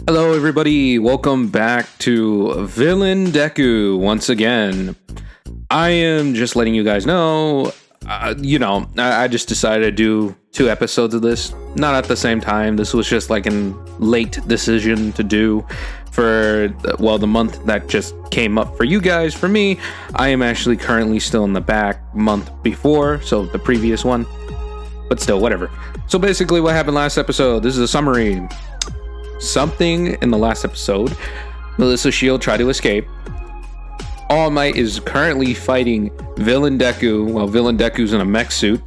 Hello, everybody. Welcome back to Villain Deku once again. I am just letting you guys know, I just decided to do 2 episodes of this, not at the same time. This was just like a late decision to do for, the month that just came up for you guys. For me, I am actually currently still in the back month before, so the previous one, but still, whatever. So basically what happened last episode, this is a summary. Something in the last episode, Melissa's shield tried to escape. All Might is currently fighting Villain Deku while Villain Deku's in a mech suit.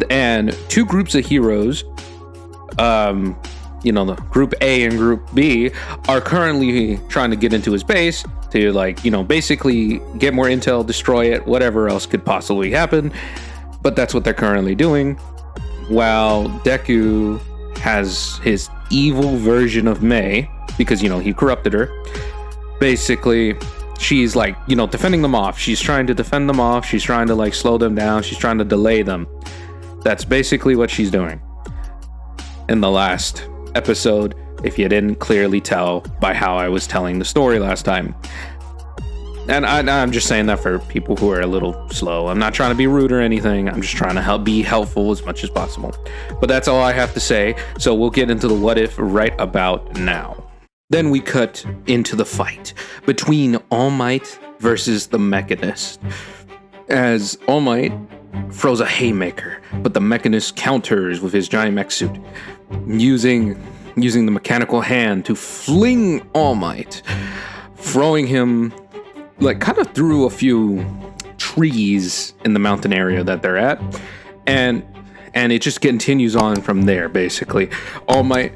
And 2 groups of heroes, the Group A and Group B, are currently trying to get into his base to, basically get more intel, destroy it, whatever else could possibly happen. But that's what they're currently doing. While Deku has his evil version of May, because, he corrupted her. Basically, she's defending them off. She's trying to defend them off. She's trying to slow them down. She's trying to delay them. That's basically what she's doing. In the last episode, if you didn't clearly tell by how I was telling the story last time. And I'm just saying that for people who are a little slow. I'm not trying to be rude or anything. I'm just trying to be helpful as much as possible. But that's all I have to say. So we'll get into the what if right about now. Then we cut into the fight between All Might versus the Mechanist. As All Might throws a haymaker, but the Mechanist counters with his giant mech suit, using the mechanical hand to fling All Might, throwing him kind of through a few trees in the mountain area that they're at, and it just continues on from there. Basically, All Might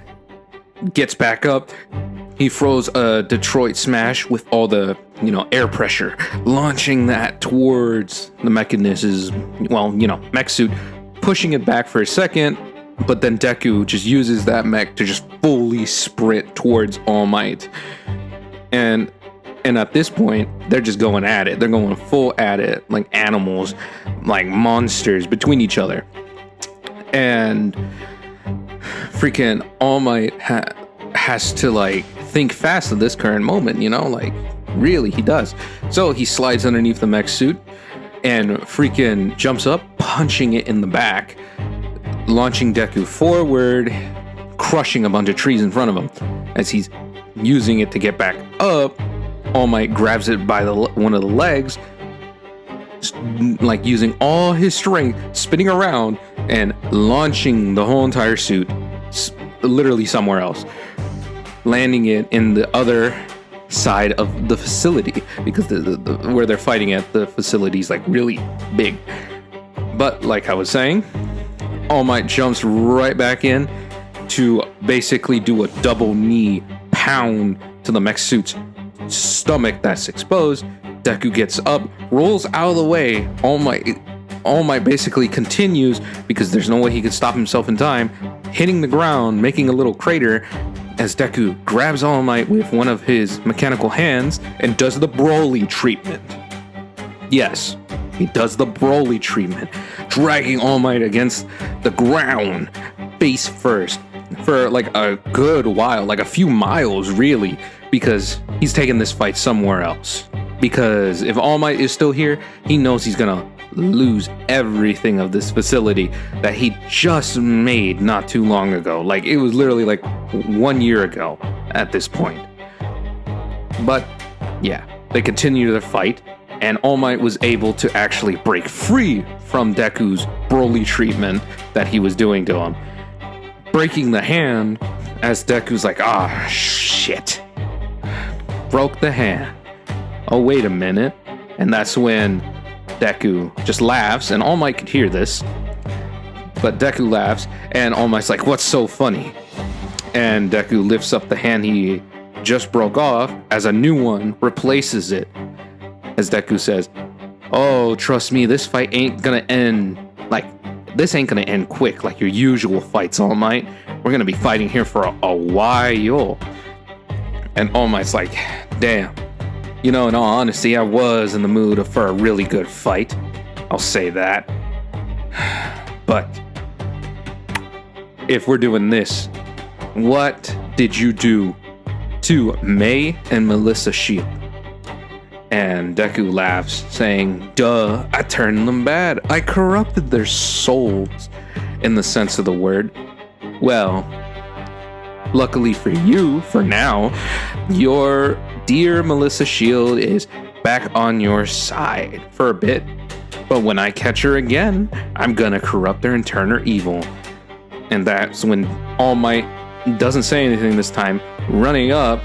gets back up. He throws a Detroit Smash with all the air pressure, launching that towards the Mechanist's mech suit, pushing it back for a second. But then Deku just uses that mech to just fully sprint towards All Might, and at this point, they're just going at it. They're going full at it, like animals, like monsters between each other. And freaking All Might has to think fast at this current moment, really, he does. So he slides underneath the mech suit and freaking jumps up, punching it in the back, launching Deku forward, crushing a bunch of trees in front of him. As he's using it to get back up, All Might grabs it by one of the legs, using all his strength, spinning around and launching the whole entire suit literally somewhere else, landing it in the other side of the facility, because the where they're fighting at, the facility's really big. But like I was saying, All Might jumps right back in to basically do a double knee pound to the mech suit's stomach that's exposed. Deku gets up, rolls out of the way. All Might basically continues, because there's no way he could stop himself in time, hitting the ground, making a little crater, as Deku grabs All Might with one of his mechanical hands and does the Broly treatment. Yes, he does the Broly treatment, dragging All Might against the ground, face first, for a good while, a few miles really, because he's taking this fight somewhere else. Because if All Might is still here, he knows he's gonna lose everything of this facility that he just made not too long ago. It was literally 1 year ago at this point. But yeah, they continue their fight, and All Might was able to actually break free from Deku's Broly treatment that he was doing to him, breaking the hand as Deku's shit. Broke the hand. Oh, wait a minute. And that's when Deku just laughs, and All Might could hear this. But Deku laughs, and All Might's what's so funny? And Deku lifts up the hand he just broke off as a new one replaces it. As Deku says, "Oh, trust me, this fight ain't gonna end this ain't gonna end quick like your usual fights, All Might. We're gonna be fighting here for a while." And All Might's damn. In all honesty, I was in the mood for a really good fight. I'll say that. But if we're doing this, what did you do to May and Melissa Shield? And Deku laughs, saying, duh, I turned them bad. I corrupted their souls, in the sense of the word. Well, luckily for you, for now, your dear Melissa Shield is back on your side for a bit. But when I catch her again, I'm gonna corrupt her and turn her evil. And that's when All Might doesn't say anything this time, running up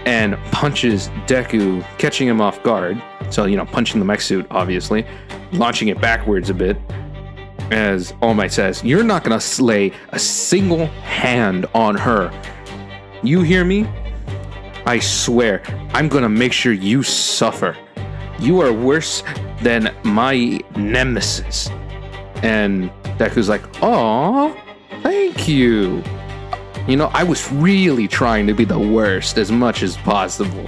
and punches Deku, catching him off guard. So, punching the mech suit, obviously, launching it backwards a bit. As All Might says, you're not going to lay a single hand on her. You hear me? I swear, I'm going to make sure you suffer. You are worse than my nemesis. And Deku's like, aw, thank you. I was really trying to be the worst as much as possible.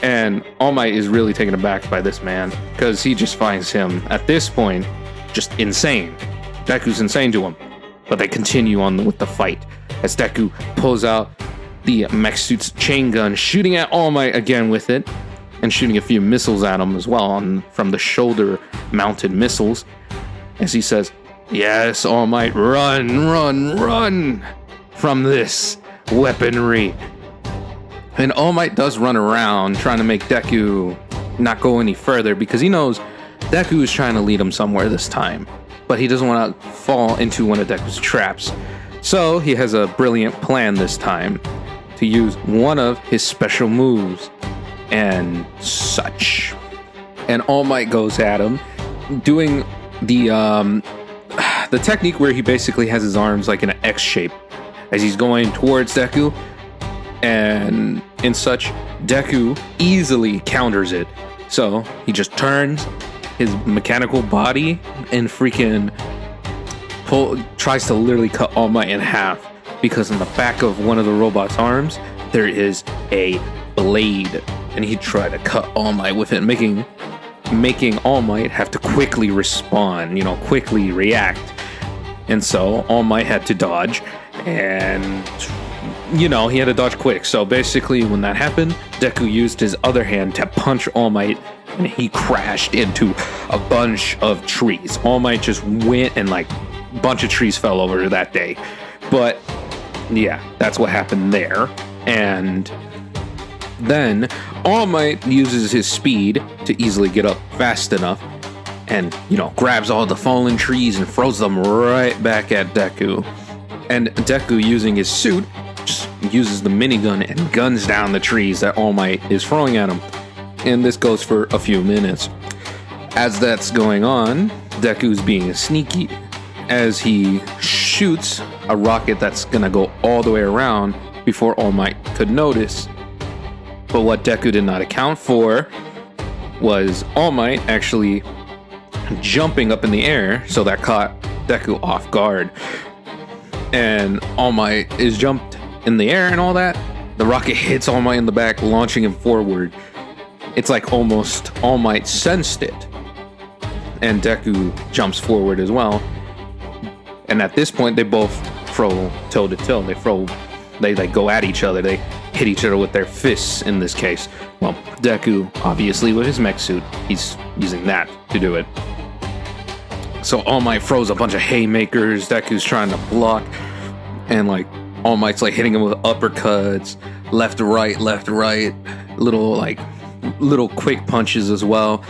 And All Might is really taken aback by this man, because he just finds him, at this point, just insane. Deku's insane to him. But they continue on with the fight, as Deku pulls out the mech suit's chain gun, shooting at All Might again with it, and shooting a few missiles at him as well, from the shoulder-mounted missiles, as he says, yes, All Might, run from this weaponry. And All Might does run around trying to make Deku not go any further, because he knows Deku is trying to lead him somewhere this time, but he doesn't want to fall into one of Deku's traps. So he has a brilliant plan this time to use one of his special moves and such. And All Might goes at him, doing the technique where he basically has his arms like in an X shape as he's going towards Deku, and in such, Deku easily counters it. So he just turns his mechanical body and freaking tries to literally cut All Might in half, because in the back of one of the robot's arms there is a blade, and he tried to cut All Might with it, making All Might have to quickly respond, quickly react. And so All Might had to dodge, and he had to dodge quick. So basically when that happened, Deku used his other hand to punch All Might, and he crashed into a bunch of trees. All Might just went, and a bunch of trees fell over that day. But yeah, that's what happened there. And then All Might uses his speed to easily get up fast enough, and grabs all the fallen trees and throws them right back at Deku. And Deku, using his suit, just uses the minigun and guns down the trees that All Might is throwing at him. And this goes for a few minutes. As that's going on, Deku's being sneaky, as he shoots a rocket that's gonna go all the way around before All Might could notice. But what Deku did not account for was All Might actually jumping up in the air, so that caught Deku off guard. And All Might is jumped in the air and all that. The rocket hits All Might in the back, launching him forward. It's like almost All Might sensed it. And Deku jumps forward as well. And at this point, they both throw toe to toe. They go at each other. They hit each other with their fists in this case. Well, Deku, obviously with his mech suit, he's using that to do it. So All Might throws a bunch of haymakers. Deku's trying to block, and All Might's hitting him with uppercuts, left to right, little quick punches as well.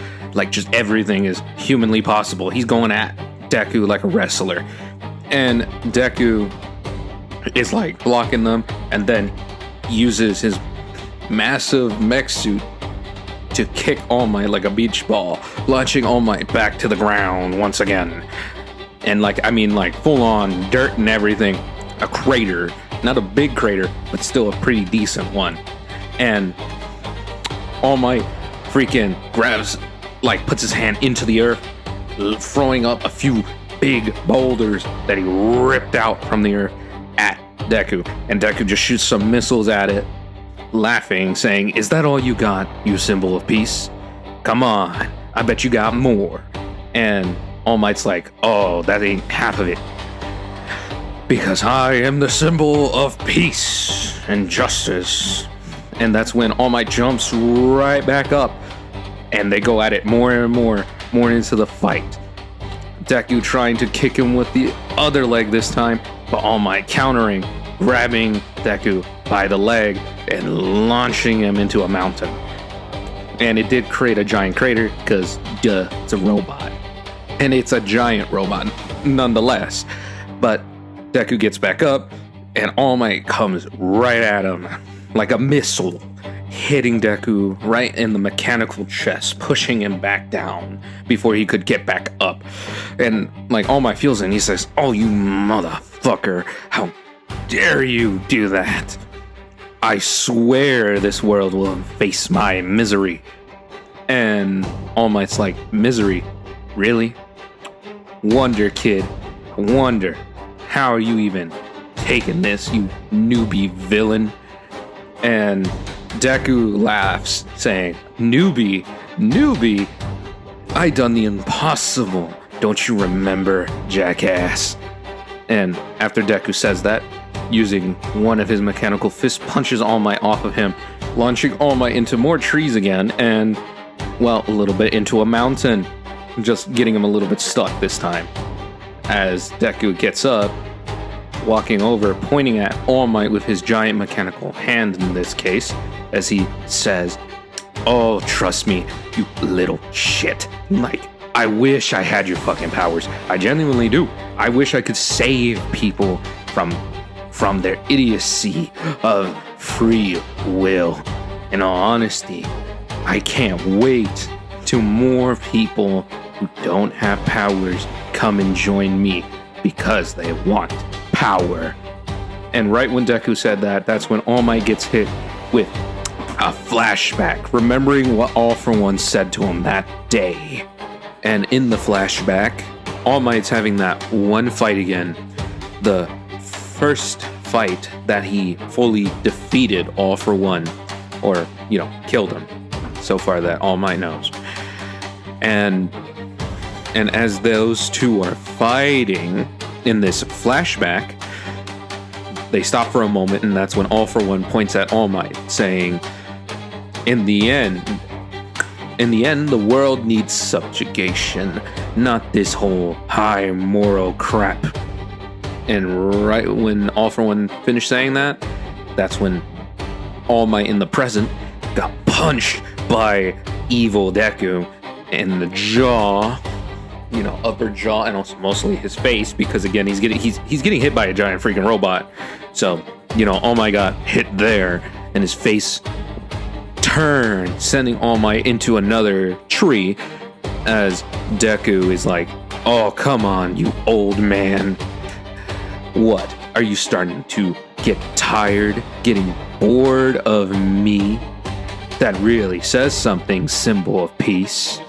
Just everything is humanly possible. He's going at Deku like a wrestler, and Deku is blocking them, and then uses his massive mech suit to kick All Might like a beach ball, launching All Might back to the ground once again. And full on dirt and everything, a crater, not a big crater, but still a pretty decent one. And All Might freaking grabs, puts his hand into the earth, throwing up a few big boulders that he ripped out from the earth at Deku. And Deku just shoots some missiles at it, laughing, saying, "Is that all you got, you symbol of peace? Come on, I bet you got more." And All Might's like, "Oh, that ain't half of it. Because I am the symbol of peace." and justice. And that's when All Might jumps right back up, and they go at it more and more into the fight. Deku trying to kick him with the other leg this time, but All Might countering, grabbing Deku by the leg and launching him into a mountain. And it did create a giant crater because, duh, it's a robot. And it's a giant robot nonetheless. But Deku gets back up, and All Might comes right at him like a missile, hitting Deku right in the mechanical chest, pushing him back down before he could get back up. And like All Might feels it, and he says, "Oh, you motherfucker, how dare you do that? I swear this world will face my misery." And All Might's like, "Misery? Really? Wonder, kid, wonder. How are you even taking this, you newbie villain?" And Deku laughs, saying, Newbie? I done the impossible. Don't you remember, jackass?" And after Deku says that, using one of his mechanical fists, punches All Might off of him, launching All Might into more trees again, and, well, a little bit into a mountain, just getting him a little bit stuck this time. As Deku gets up, walking over, pointing at All Might with his giant mechanical hand in this case, as he says, "Oh, trust me, you little shit. Like, I wish I had your fucking powers. I genuinely do. I wish I could save people from their idiocy of free will. In all honesty, I can't wait till more people who don't have powers come and join me because they want power." And right when Deku said that, that's when All Might gets hit with a flashback, remembering what All For One said to him that day. And in the flashback, All Might's having that one fight again, the first fight that he fully defeated All For One, or, killed him, so far that All Might knows. And as those two are fighting in this flashback, they stop for a moment, and that's when All For One points at All Might, saying, in the end, the world needs subjugation, not this whole high moral crap." And right when All For One finished saying that, that's when All Might in the present got punched by evil Deku in the jaw, upper jaw, and also mostly his face, because again he's getting hit by a giant freaking robot. So, All Might got hit there, and his face turned, sending All Might into another tree, as Deku is like, "Oh, come on, you old man. What? Are you starting to get tired, getting bored of me? That really says something, symbol of peace."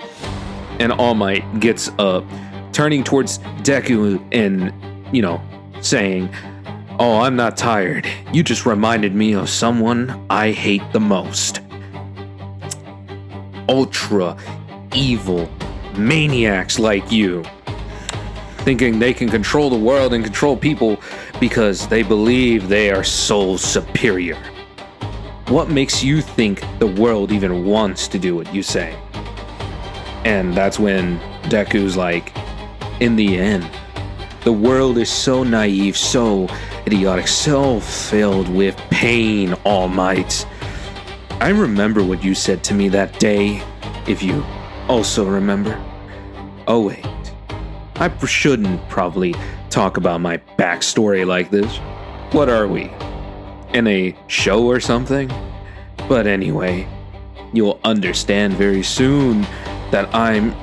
And All Might gets up, turning towards Deku and, saying, "Oh, I'm not tired. You just reminded me of someone I hate the most. Ultra evil maniacs like you, thinking they can control the world and control people because they believe they are so superior. What makes you think the world even wants to do what you say?" And that's when Deku's like, "In the end, the world is so naive, so idiotic, so filled with pain, All Might. I remember what you said to me that day, if you also remember. Oh wait, I shouldn't probably talk about my backstory like this. What are we? In a show or something? But anyway, you'll understand very soon that I'm..."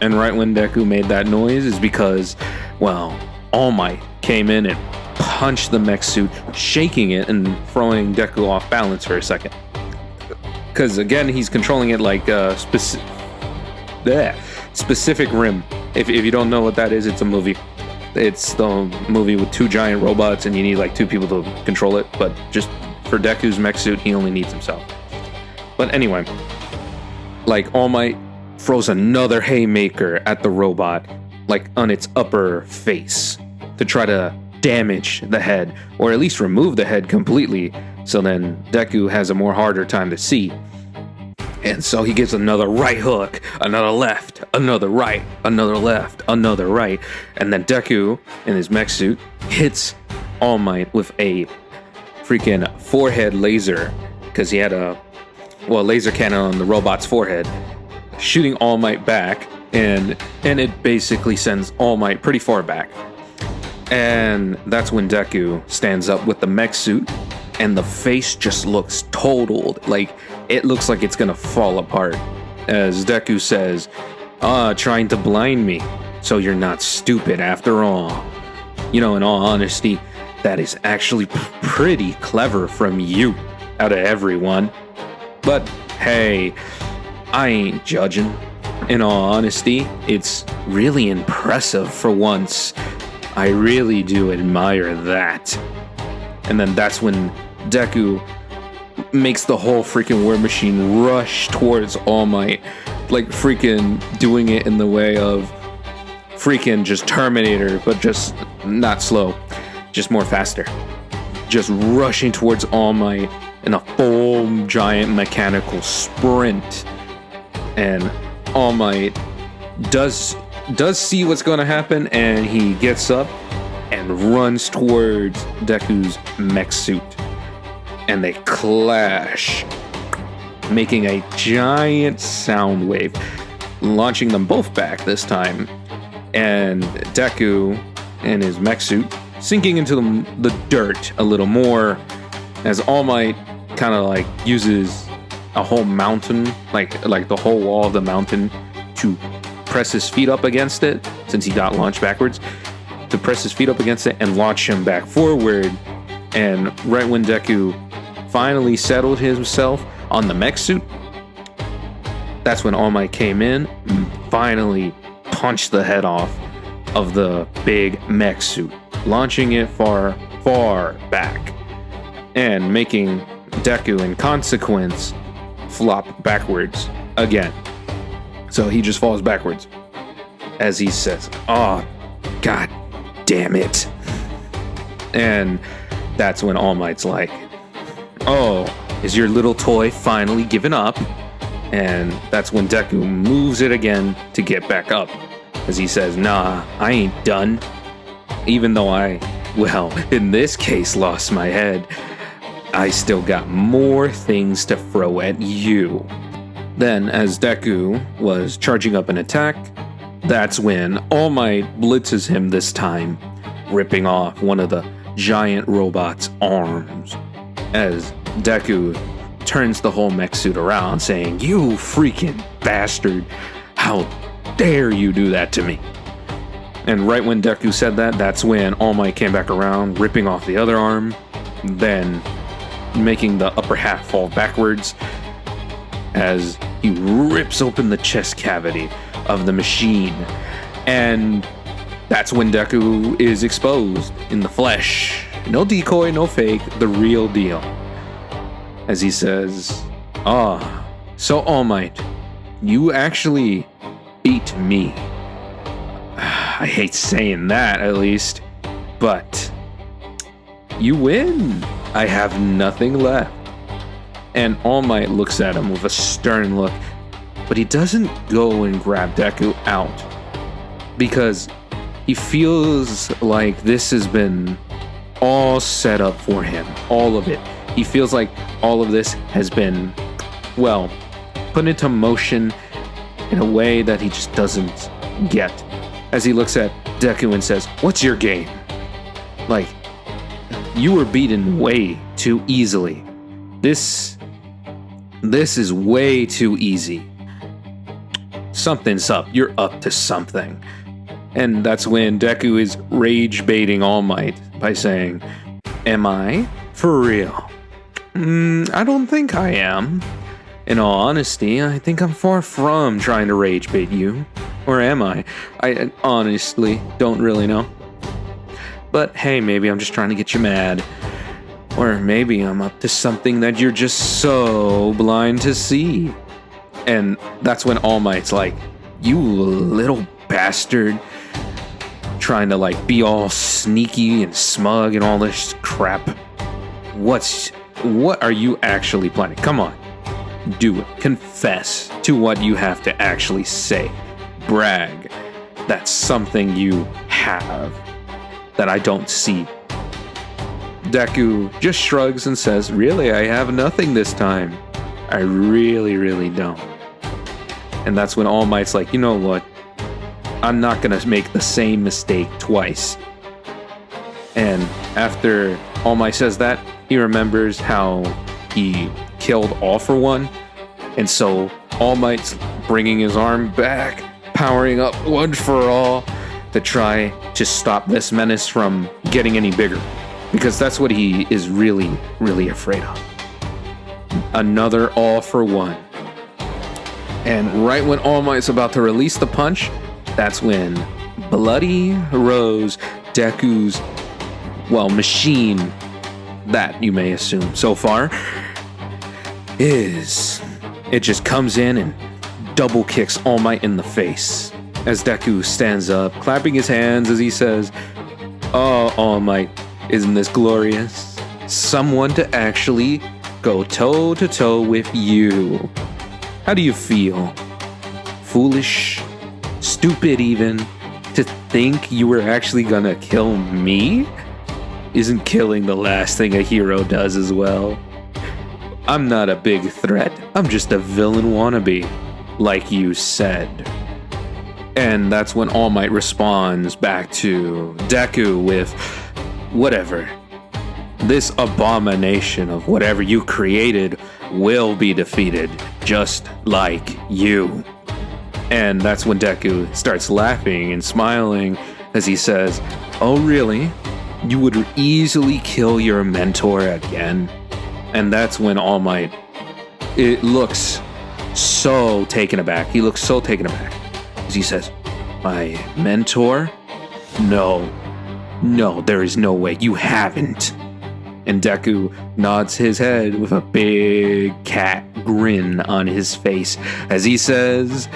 And right when Deku made that noise is because, well, All Might came in and punched the mech suit, shaking it and throwing Deku off balance for a second. Because again, he's controlling it like a specific rim. If you don't know what that is, it's a movie. It's the movie with two giant robots and you need like two people to control it. But just for Deku's mech suit, he only needs himself. But anyway, like All Might throws another haymaker at the robot, like on its upper face, to try to damage the head, or at least remove the head completely, so then Deku has a more harder time to see. And so he gives another right hook, another left, another right, another left, another right. And then Deku, in his mech suit, hits All Might with a freaking forehead laser. Because he had a laser cannon on the robot's forehead, shooting All Might back. And it basically sends All Might pretty far back. And that's when Deku stands up with the mech suit. And the face just looks totaled. Like, it looks like it's gonna fall apart. As Deku says, trying to blind me, so you're not stupid after all. You know, in all honesty, that is actually pretty clever from you, out of everyone. But hey, I ain't judging. In all honesty, it's really impressive for once. I really do admire that. And then that's when Deku makes the whole freaking War Machine rush towards All Might, like freaking doing it in the way of freaking just Terminator, but just not slow, just more faster. Just rushing towards All Might in a full giant mechanical sprint. And All Might does see what's going to happen, and he gets up and runs towards Deku's mech suit. And they clash, making a giant sound wave, launching them both back this time. And Deku and his mech suit sinking into the dirt a little more, as All Might kind of like uses a whole mountain, like the whole wall of the mountain, to press his feet up against it, since he got launched backwards, to press his feet up against it and launch him back forward. And right when Deku finally settled himself on the mech suit, that's when All Might came in and finally punched the head off of the big mech suit, launching it far, far back, and making Deku, in consequence, flop backwards again. So he just falls backwards as he says, "Oh, god damn it." And that's when All Might's like, "Oh, is your little toy finally given up?" And that's when Deku moves it again to get back up, as he says, "Nah, I ain't done. Even though I, well, in this case, lost my head, I still got more things to throw at you." Then, as Deku was charging up an attack, that's when All Might blitzes him this time, ripping off one of the giant robot's arms, as Deku turns the whole mech suit around, saying, "You freaking bastard, how dare you do that to me?" And right when Deku said that, that's when All Might came back around, ripping off the other arm, then making the upper half fall backwards, as he rips open the chest cavity of the machine. And that's when Deku is exposed in the flesh. No decoy, no fake, the real deal. As he says, so All Might, you actually beat me. I hate saying that, at least, but you win. I have nothing left." And All Might looks at him with a stern look, but he doesn't go and grab Deku out, because he feels like this has been all set up for him, all of it. He feels like all of this has been, well, put into motion in a way that he just doesn't get. As he looks at Deku and says, "What's your game? Like, you were beaten way too easily. This is way too easy. Something's up. You're up to something." And that's when Deku is rage baiting All Might by saying, "Am I? For real? I don't think I am. In all honesty, I think I'm far from trying to rage bait you. Or am I? I honestly don't really know. But hey, maybe I'm just trying to get you mad. Or maybe I'm up to something that you're just so blind to see." And that's when All Might's like, "You little bastard. trying to like be all sneaky and smug and all this crap. What are you actually planning? Come on. Do it. Confess to what you have to actually say. Brag. That's something you have that I don't see. Deku just shrugs and says, really, I have nothing this time. I really don't. And that's when All Might's like, you know what? I'm not gonna make the same mistake twice. And after All Might says that, he remembers how he killed All for One. And so All Might's bringing his arm back, powering up One for All to try to stop this menace from getting any bigger. Because that's what he is really afraid of. Another All for One. And right when All Might's about to release the punch, that's when Bloody Rose, Deku's, machine, that you may assume so far, it just comes in and double kicks All Might in the face. As Deku stands up, clapping his hands as he says, oh, All Might, isn't this glorious? Someone to actually go toe to toe with you. How do you feel? Foolish? Stupid even? To think you were actually gonna kill me? Isn't killing the last thing a hero does as well? I'm not a big threat. I'm just a villain wannabe, like you said. And that's when All Might responds back to Deku with, whatever. This abomination of whatever you created will be defeated, just like you. And that's when Deku starts laughing and smiling as he says, oh really? You would easily kill your mentor again? And that's when All Might, it looks so taken aback. He looks so taken aback as he says, my mentor? No, there is no way. You haven't. And Deku nods his head with a big cat grin on his face as he says,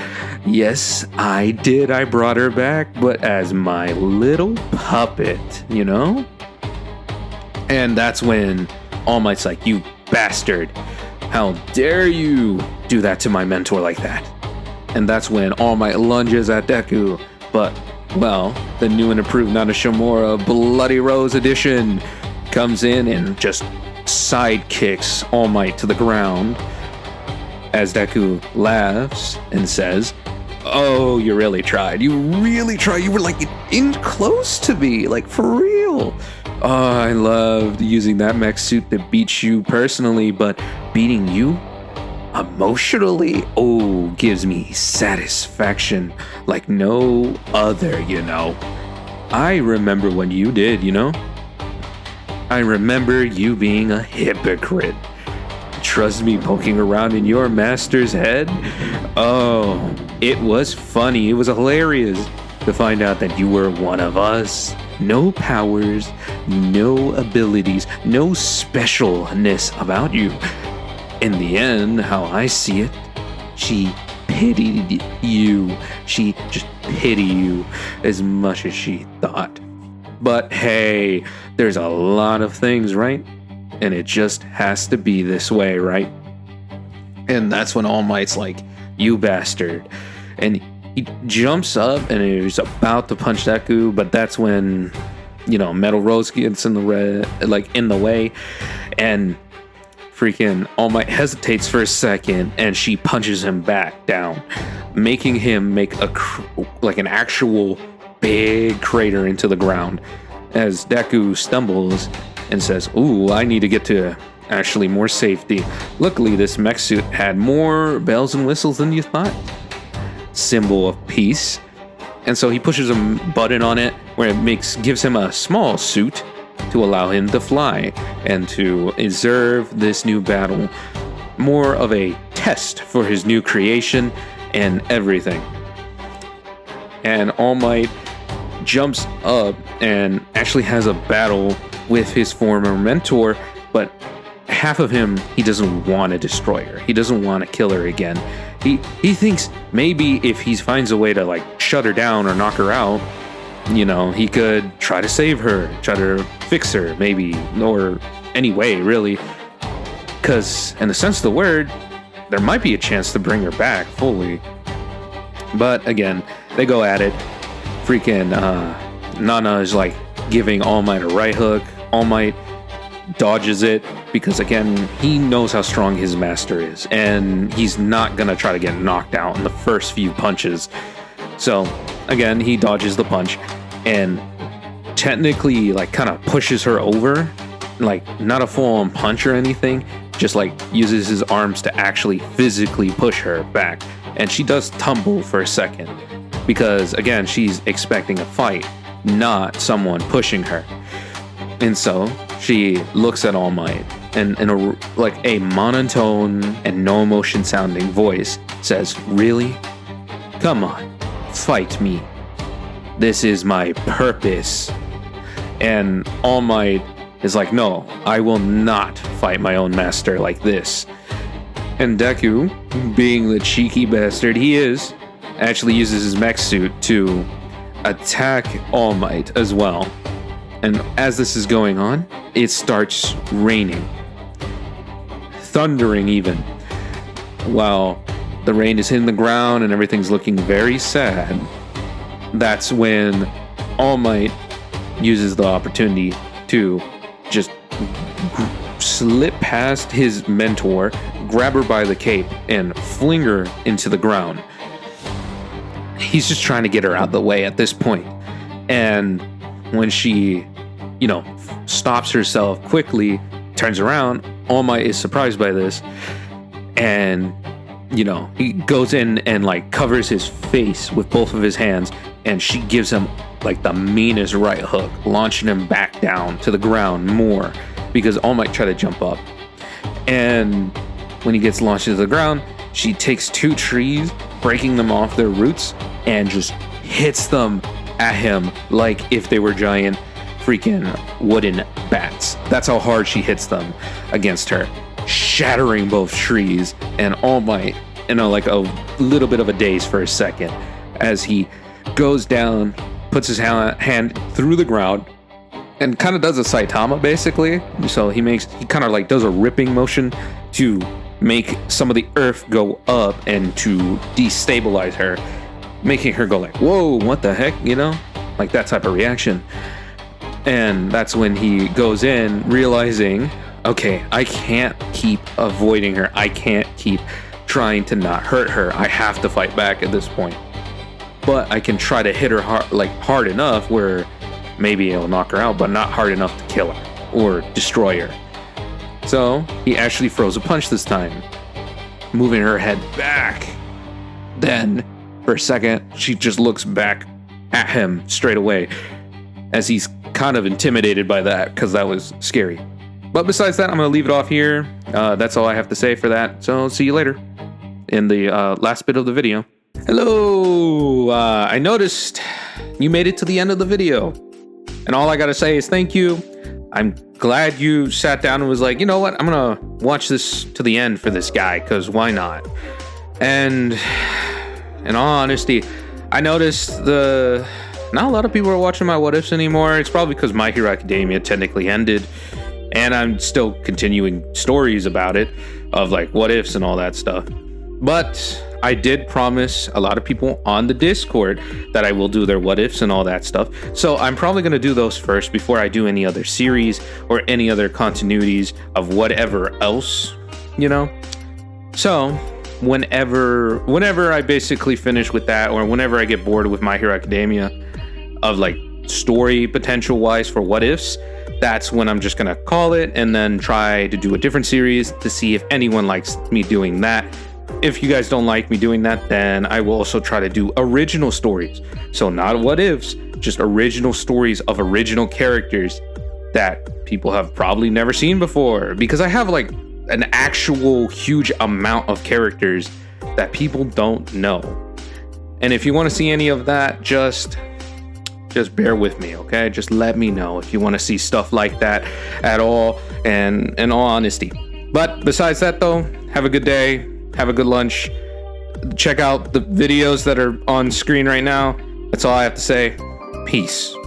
yes, I did. I brought her back, but as my little puppet, you know? And that's when All Might's like, you bastard. How dare you do that to my mentor like that? And that's when All Might lunges at Deku, but, the new and improved Nanashimura Bloody Rose edition comes in and just sidekicks All Might to the ground as Deku laughs and says, oh, you really tried. You really tried. You were like in close to me, like for real. Oh, I loved using that mech suit to beat you personally, but beating you emotionally, gives me satisfaction like no other, you know. I remember when you did, you know. I remember you being a hypocrite. Trust me, poking around in your master's head? Oh, it was funny. It was hilarious to find out that you were one of us. No powers, no abilities, no specialness about you. In the end, how I see it, she pitied you. She just pitied you as much as she thought. But hey, there's a lot of things, right? And it just has to be this way, right? And that's when All Might's like, you bastard. And he jumps up and he's about to punch Deku, but that's when, Metal Rose gets in the way, and freaking All Might hesitates for a second, and she punches him back down, making him make an actual big crater into the ground as Deku stumbles and says, ooh, I need to get to actually more safety. Luckily, this mech suit had more bells and whistles than you thought. Symbol of peace. And so he pushes a button on it where it gives him a small suit to allow him to fly and to observe this new battle. More of a test for his new creation and everything. And All Might jumps up and actually has a battle with his former mentor, but half of him, he doesn't want to destroy her. He doesn't want to kill her again. He thinks maybe if he finds a way to shut her down or knock her out, You know, he could try to save her, try to fix her, maybe, or any way, really. Because, in the sense of the word, there might be a chance to bring her back fully. But again, they go at it. Freaking Nana is like giving All Might a right hook. All Might dodges it because, again, he knows how strong his master is, and he's not gonna try to get knocked out in the first few punches. So again, he dodges the punch and technically like kind of pushes her over, like not a full-on punch or anything, just like uses his arms to actually physically push her back. And she does tumble for a second because, again, she's expecting a fight, not someone pushing her. And so she looks at All Might and in a monotone and no emotion sounding voice says, "Really? Come on, fight me. This is my purpose." And All Might is like, "No, I will not fight my own master like this." And Deku, being the cheeky bastard he is, actually uses his mech suit to attack All Might as well. And as this is going on, it starts raining. Thundering even. While the rain is hitting the ground and everything's looking very sad, that's when All Might uses the opportunity to just slip past his mentor, grab her by the cape, and fling her into the ground. He's just trying to get her out of the way at this point. And when she, stops herself quickly, turns around, All Might is surprised by this. And, he goes in and like covers his face with both of his hands. And she gives him like the meanest right hook, launching him back down to the ground more because All Might tried to jump up. And when he gets launched to the ground, she takes two trees, breaking them off their roots, and just hits them at him like if they were giant freaking wooden bats. That's how hard she hits them against her, shattering both trees. And All Might, like a little bit of a daze for a second as he goes down, puts his hand through the ground, and kind of does a Saitama basically. So he kind of like does a ripping motion to make some of the earth go up and to destabilize her, making her go like, "Whoa, what the heck?" Like that type of reaction. And that's when he goes in, realizing, okay, I can't keep avoiding her. I can't keep trying to not hurt her. I have to fight back at this point. But I can try to hit her hard enough where maybe it'll knock her out, but not hard enough to kill her or destroy her. So he actually throws a punch this time, moving her head back. Then, for a second, she just looks back at him straight away as he's kind of intimidated by that because that was scary. But besides that, I'm going to leave it off here. That's all I have to say for that. So see you later in the last bit of the video. Hello! I noticed you made it to the end of the video. And all I got to say is thank you. I'm glad you sat down and was like, you know what? I'm going to watch this to the end for this guy because why not? And in all honesty, I noticed not a lot of people are watching my what ifs anymore. It's probably because My Hero Academia technically ended, and I'm still continuing stories about it of like what ifs and all that stuff. But I did promise a lot of people on the Discord that I will do their what ifs and all that stuff. So I'm probably going to do those first before I do any other series or any other continuities of whatever else, So whenever I basically finish with that, or whenever I get bored with My Hero Academia of like story potential wise for what ifs, that's when I'm just gonna call it and then try to do a different series to see if anyone likes me doing that. If you guys don't like me doing that, then I will also try to do original stories. So not what ifs, just original stories of original characters that people have probably never seen before, because I have like an actual huge amount of characters that people don't know. And if you want to see any of that, just bear with me, okay? Just let me know if you want to see stuff like that at all, and in all honesty. But besides that though, have a good day, have a good lunch, check out the videos that are on screen right now. That's all I have to say. Peace.